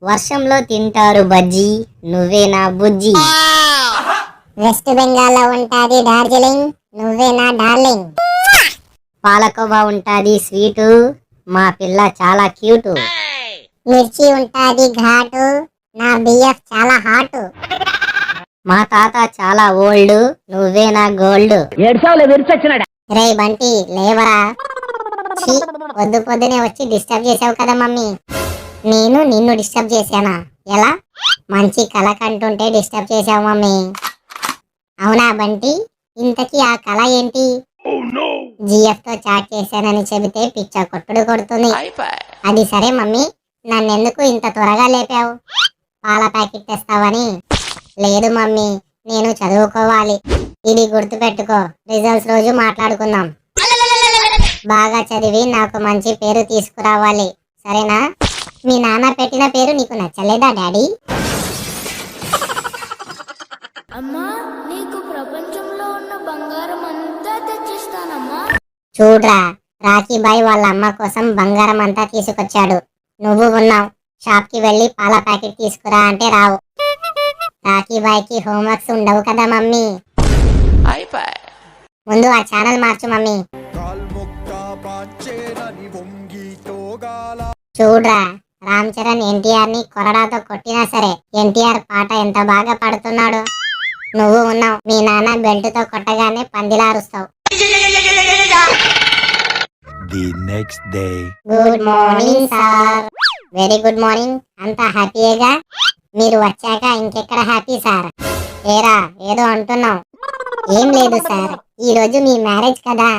వర్షంలో తింటారు బజ్జీ, నువ్వేనా బుజ్జి. వెస్ట్ బెంగాల్లో ఉంటాది డార్జిలింగ్, నువ్వేనా డార్లింగ్. పాలకోవా ఉంటాది స్వీటు, మా పిల్ల చాలా క్యూటు. మిర్చి ఉంటాది ఘాటు, నా బిఎఫ్ చాలా హాటు. మా తాత చాలా ఓల్డ్, నువ్వేనా గోల్డ్. రే బంటి లేవరా. ఛీ, పొద్దు పొద్దునే వచ్చి డిస్టర్బ్ చేసావు కదా మమ్మీ. నేను నిన్ను డిస్టర్బ్ చేశానా? ఎలా? మంచి కళ కంటుంటే డిస్టర్బ్ చేసావు మమ్మీ. అవునా బంటి, ఇంతకీ ఆ కళ ఏంటి? జిఎఫ్ తో చాట్ చేశానని చెబితే పిచ్చ కొట్టుడు కొడుతుంది. అది సరే మమ్మీ, నన్నెందుకు ఇంత త్వరగా లేపావు? పాల ప్యాకెట్ తెస్తావని? లేదు మమ్మీ, నేను చదువుకోవాలి. ఇది గుర్తుపెట్టుకో, రిజల్ట్స్ రోజు మాట్లాడుకుందాం. బాగా చదివి నాకు మంచి పేరు తీసుకురావాలి, సరేనా? మీ నాన్న పెట్టిన పేరు నీకు నచ్చలేదా డాడీ? అమ్మా, నీకు ప్రపంచంలో ఉన్న బంగారం అంతా తెచ్చిస్తానమ్మా. చూడ్రా, రాఖీ బాయ్ వాళ్ళ అమ్మ కోసం బంగారం అంతా తీసుకొచ్చాడు. నువ్వు ఉన్నావు, షాప్ కి వెళ్ళి పాల ప్యాకెట్ తీసుకురా అంటే రావు. రాఖీ బాయ్ కి హోంవర్క్స్ ఉండవు కదా మమ్మీ. ముందు ఆ ఛానల్ మార్చు మమ్మీ. చూడ్రా, రామ్ చరణ్ ఎన్టీఆర్ ని కొరడాతో కొట్టినా సరే ఎన్టీఆర్ పాట ఎంత బాగా పాడుతున్నాడు. నువ్వు ఉన్నావు, మీ నాన్న బెల్ట్ తో కొట్టగానే పందిలారుస్తావు. Good morning sir. Very good morning. అంతా హ్యాపీయేగా? మీరు వచ్చాక ఇంకెక్కడ హ్యాపీ సార్. ఏరా, ఏదో అంటున్నావు? ఏం లేదు సార్, ఈ రోజు మీ మ్యారేజ్ కదా,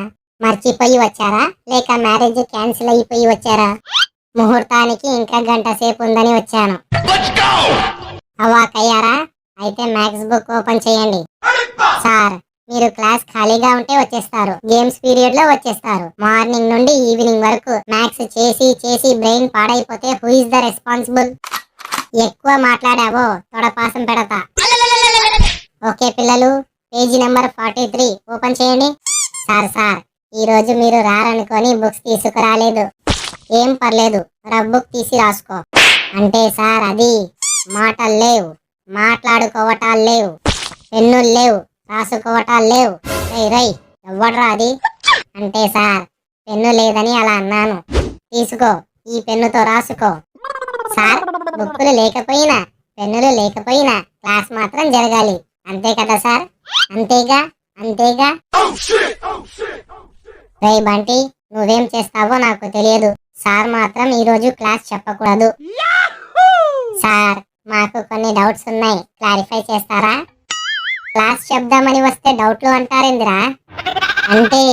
మర్చిపోయి వచ్చారా లేక మ్యారేజ్ క్యాన్సిల్ అయిపోయి వచ్చారా? ముహూర్తానికి ఇంకా గంట సేపు ఉందని వచ్చాను. అవాకయ్యారా? అయితే మ్యాథ్స్ బుక్ ఓపెన్ చేయండి. సార్, మీరు క్లాస్ ఖాళీగా ఉంటే వచ్చేస్తారు, గేమ్స్ పీరియడ్ లో వచ్చేస్తారు. మార్నింగ్ నుండి ఈవినింగ్ వరకు మ్యాథ్స్ చేసి చేసి బ్రెయిన్ పాడైపోతే హూ ఇస్ ద రెస్పాన్సిబుల్? ఎక్కువ మాట్లాడావో తొడపాసం పెడతా. ఓకే పిల్లలు, పేజీ నెంబర్ 43 ఓపెన్ చేయండి. సార్, ఈ రోజు మీరు రారనుకొని బుక్స్ తీసుకురాలేదు. ఏం పర్లేదు, రఫ్ బుక్ తీసి రాసుకో. అంటే సార్, అది మాటలు లేవు, మాట్లాడుకోవటాలు లేవు, పెన్నులు లేవు, రాసుకోవటాలు లేవు. రై ఎవ్వడ్రా అది? అంటే సార్, పెన్ను లేదని అలా అన్నాను. తీసుకో, ఈ పెన్నుతో రాసుకో. సార్, బుక్కులు లేకపోయినా పెన్నులు లేకపోయినా క్లాస్ మాత్రం జరగాలి, అంతే కదా సార్? అంతేగా. రే బంటి, నువ్వేం చేస్తావో నాకు తెలియదు. సార్ మాత్రం ఈరోజు క్లాస్ చెప్పకూడదు. సార్, మాకు కొన్ని డౌట్స్ ఉన్నాయి, క్లారిఫై చేస్తారా? క్లాస్ చెప్దామని వస్తే డౌట్లు అంటారేందిరా? అంటే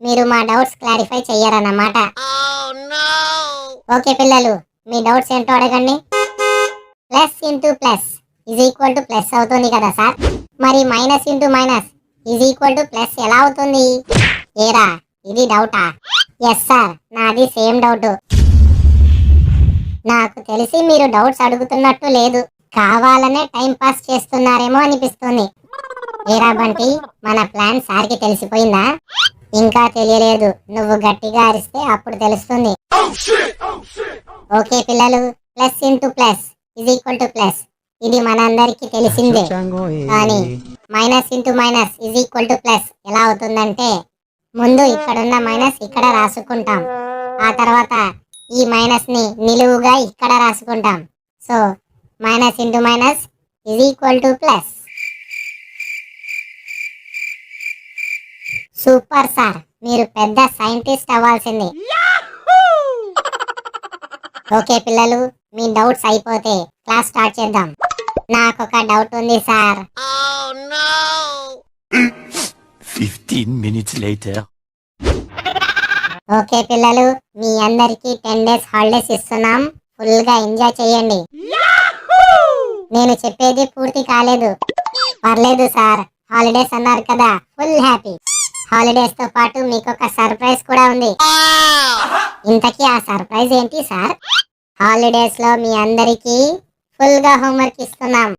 మీరు మా డౌట్స్ క్లారిఫై చెయ్యరన్నమాట. ఓకే పిల్లలు, మీ డౌట్స్ ఏంటో అడగండి. Plus into plus is equal to plus అవుతుంది కదా సార్, మరి minus into minus is equal to plus ఎలా అవుతుంది? ఏరా, ఇది డౌటా? ఎస్ సార్, నాది సేమ్ డౌట్. నాకు తెలిసి మీరు డౌట్స్ అడుగుతున్నట్టు లేదు, కావాలనే టైం పాస్ చేస్తున్నారేమో అనిపిస్తుంది. ఏరా బంటి, మన ప్లాన్ సార్కి తెలిసిపోయిందా? ఇంకా తెలియలేదు, నువ్వు గట్టిగా అరిస్తే అప్పుడు తెలుస్తుంది. ఓకే పిల్లలు, plus into plus is equal to plus, ఇది మనందరికి తెలిసిందే. కానీ minus into minus is equal to plus ఎలా అవుతుందంటే, ముందు ఇక్కడున్న మైనస్ ఇక్కడ రాసుకుంటాం, ఆ తర్వాత ఈ మైనస్ ని నిలువుగా ఇక్కడ రాసుకుంటాం. So minus into minus is equal to plus. Super sir, మీరు పెద్ద సైంటిస్ట్ అవ్వాల్సింది. ఓకే పిల్లలు, మీ డౌట్స్ అయిపోతే క్లాస్ స్టార్ట్ చేద్దాం. నాకొక డౌట్ ఉంది సార్. 15 minutes later. ఓకే పిల్లలు, మీ అందరికి 10 days హాలిడేస్ ఇస్తున్నాం, ఫుల్ గా ఎంజాయ్ చేయండి. నేను చెప్పేది పూర్తి కాలేదు. పర్లేదు సార్, హాలిడేస్ అన్నారు కదా, ఫుల్ హ్యాపీ. హాలిడేస్ తో పాటు మీకు ఒక సర్ప్రైజ్ కూడా ఉంది. ఇంతకీ ఆ సర్ప్రైజ్ ఏంటి సార్? హాలిడేస్ లో మీ అందరికి ఫుల్ గా హోంవర్క్ ఇస్తున్నాం.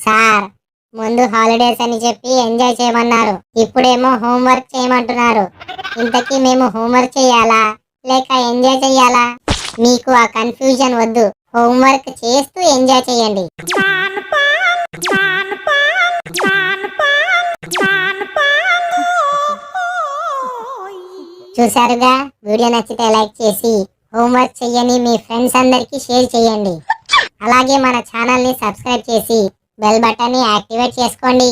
సార్, ముందు హాలిడేస్ అని చెప్పి ఎంజాయ్ చేయమన్నారు, ఇప్పుడేమో హోంవర్క్ చేయమంటున్నారు. ఇంతకీ మేము హోంవర్క్ చేయాలా లేక ఎంజాయ్ చెయ్యాలా? మీకు ఆ కన్ఫ్యూజన్ వద్దు, హోంవర్క్ చేస్తూ ఎంజాయ్ చేయండి. చూసారుగా, వీడియో నచ్చితే లైక్ చేసి హోంవర్క్ చెయ్యని మీ ఫ్రెండ్స్ అందరికి షేర్ చేయండి. అలాగే మన ఛానల్ ని సబ్స్క్రైబ్ చేసి బెల్ బటన్ ని యాక్టివేట్ చేసుకోండి.